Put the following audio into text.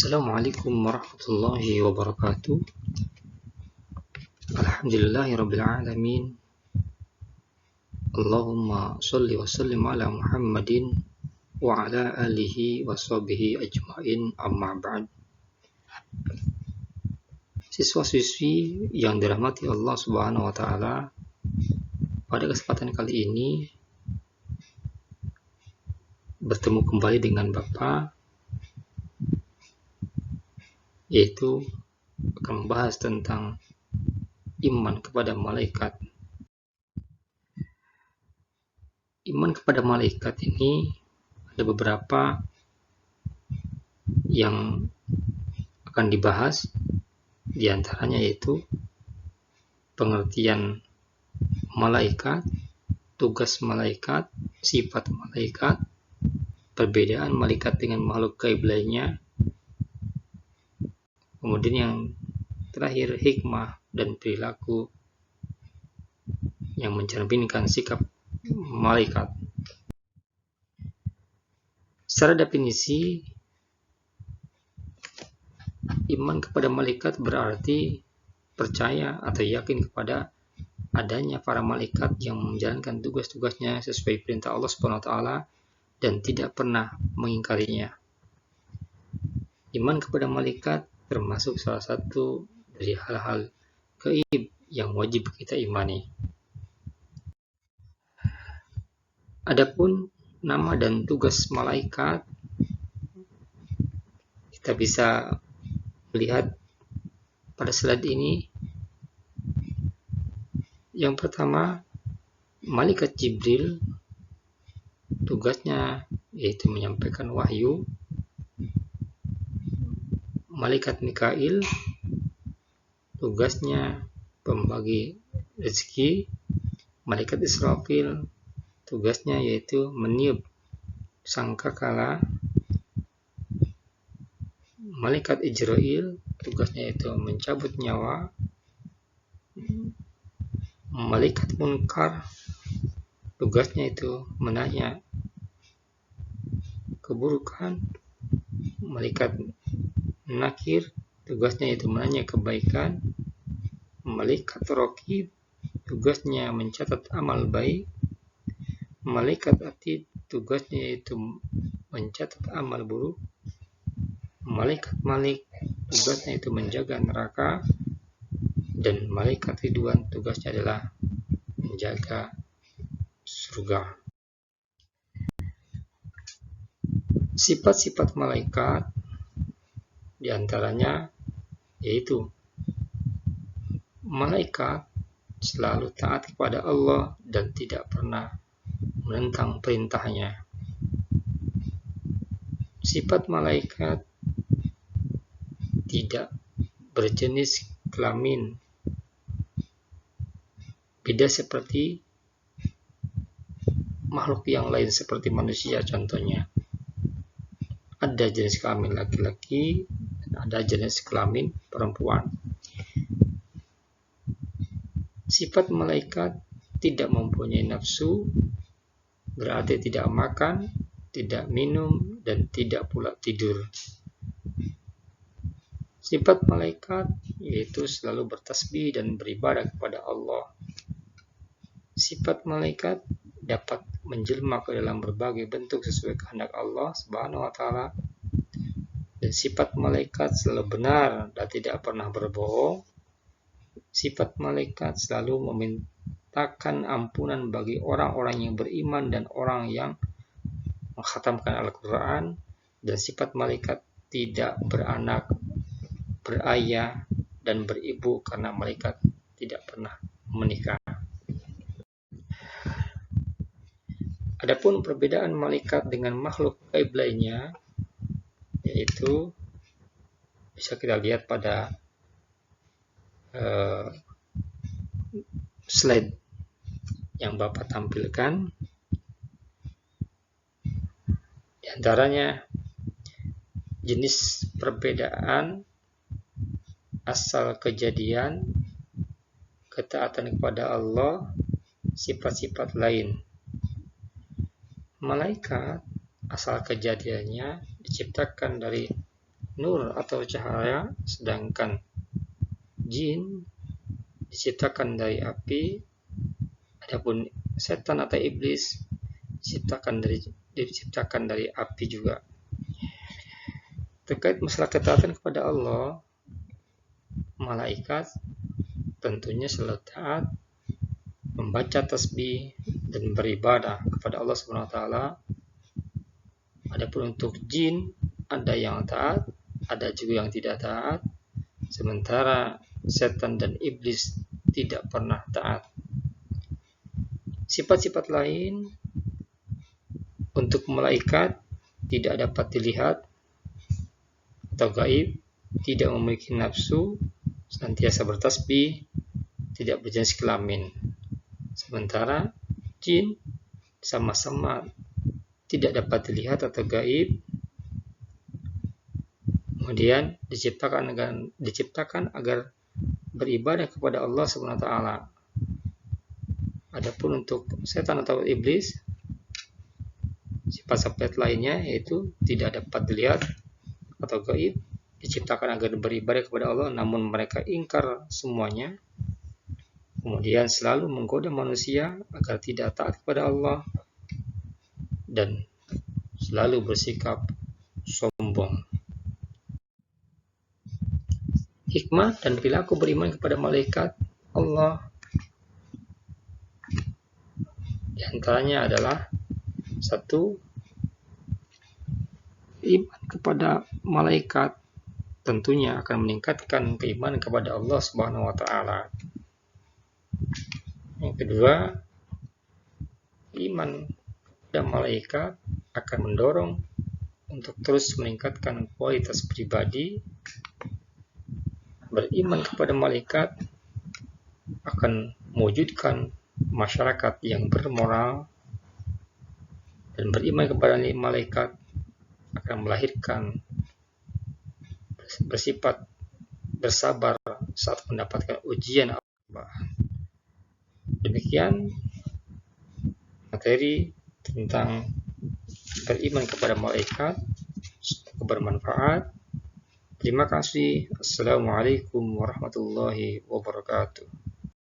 Assalamualaikum warahmatullahi wabarakatuh. Alhamdulillahirabbil alamin. Allahumma shalli wa sallim ala Muhammadin wa ala alihi wa sahbihi ajmain, amma ba'd. Siswa-siswi yang dirahmati Allah Subhanahu wa taala, pada kesempatan kali ini bertemu kembali dengan Bapak, yaitu akan membahas tentang iman kepada malaikat. Iman kepada malaikat ini ada beberapa yang akan dibahas, di antaranya yaitu pengertian malaikat, tugas malaikat, sifat malaikat, perbedaan malaikat dengan makhluk gaib lainnya, kemudian yang terakhir hikmah dan perilaku yang mencerminkan sikap malaikat. Secara definisi, iman kepada malaikat berarti percaya atau yakin kepada adanya para malaikat yang menjalankan tugas-tugasnya sesuai perintah Allah Subhanahu wa taala dan tidak pernah mengingkarinya. Iman kepada malaikat termasuk salah satu dari hal-hal gaib yang wajib kita imani. Adapun nama dan tugas malaikat, kita bisa melihat pada slide ini. Yang pertama, malaikat Jibril, tugasnya yaitu menyampaikan wahyu. Malaikat Mikail, tugasnya pembagi rezeki. Malaikat Israfil, tugasnya yaitu meniup sangkakala. Malaikat Ijrail, tugasnya yaitu mencabut nyawa. Malaikat Munkar, tugasnya itu menanya keburukan. Malaikat Nakir, tugasnya itu menanya kebaikan. Malaikat Raqib, tugasnya mencatat amal baik. Malaikat Atid, tugasnya itu mencatat amal buruk. Malaikat Malik, tugasnya itu menjaga neraka. Dan malaikat Ridwan, tugasnya adalah menjaga surga. Sifat-sifat malaikat diantaranya yaitu malaikat selalu taat kepada Allah dan tidak pernah menentang perintahnya. Sifat malaikat tidak berjenis kelamin, beda seperti makhluk yang lain seperti manusia contohnya. Ada jenis kelamin laki-laki dan ada jenis kelamin perempuan. Sifat malaikat tidak mempunyai nafsu, berarti tidak makan, tidak minum, dan tidak pula tidur. Sifat malaikat yaitu selalu bertasbih dan beribadah kepada Allah. Sifat malaikat dapat menjelma ke dalam berbagai bentuk sesuai kehendak Allah Subhanahu wa taala. Dan sifat malaikat selalu benar dan tidak pernah berbohong. Sifat malaikat selalu memintakan ampunan bagi orang-orang yang beriman dan orang yang mengkhatamkan Al-Quran. Dan sifat malaikat tidak beranak, berayah, dan beribu karena malaikat tidak pernah menikah. Adapun perbedaan malaikat dengan makhluk gaib lainnya, yaitu bisa kita lihat pada slide yang Bapak tampilkan. Di antaranya jenis perbedaan, asal kejadian, ketaatan kepada Allah, sifat-sifat lain. Malaikat asal kejadiannya diciptakan dari nur atau cahaya, sedangkan jin diciptakan dari api, adapun setan atau iblis diciptakan dari api juga. Terkait masalah ketaatan kepada Allah, malaikat tentunya selalu taat, membaca tasbih dan beribadah kepada Allah Subhanahu wa taala. Adapun untuk jin, ada yang taat, ada juga yang tidak taat. Sementara setan dan iblis tidak pernah taat. Sifat-sifat lain untuk malaikat tidak dapat dilihat atau gaib, tidak memiliki nafsu, senantiasa bertasbih, tidak berjenis kelamin. Sementara jin sama-sama tidak dapat dilihat atau gaib, kemudian diciptakan agar beribadah kepada Allah Subhanahu wa taala. Adapun untuk setan atau iblis, sifat-sifat lainnya yaitu tidak dapat dilihat atau gaib, diciptakan agar beribadah kepada Allah, namun mereka ingkar semuanya. Kemudian selalu menggoda manusia agar tidak taat kepada Allah dan selalu bersikap sombong. Hikmah dan perilaku beriman kepada malaikat Allah di antaranya adalah: 1. Iman kepada malaikat tentunya akan meningkatkan keimanan kepada Allah Subhanahu wa taala. Yang kedua, iman kepada malaikat akan mendorong untuk terus meningkatkan kualitas pribadi. Beriman kepada malaikat akan mewujudkan masyarakat yang bermoral, dan beriman kepada malaikat akan melahirkan bersifat bersabar saat mendapatkan ujian Allah. Demikian materi tentang beriman kepada malaikat. Semoga bermanfaat. Terima kasih. Assalamualaikum warahmatullahi wabarakatuh.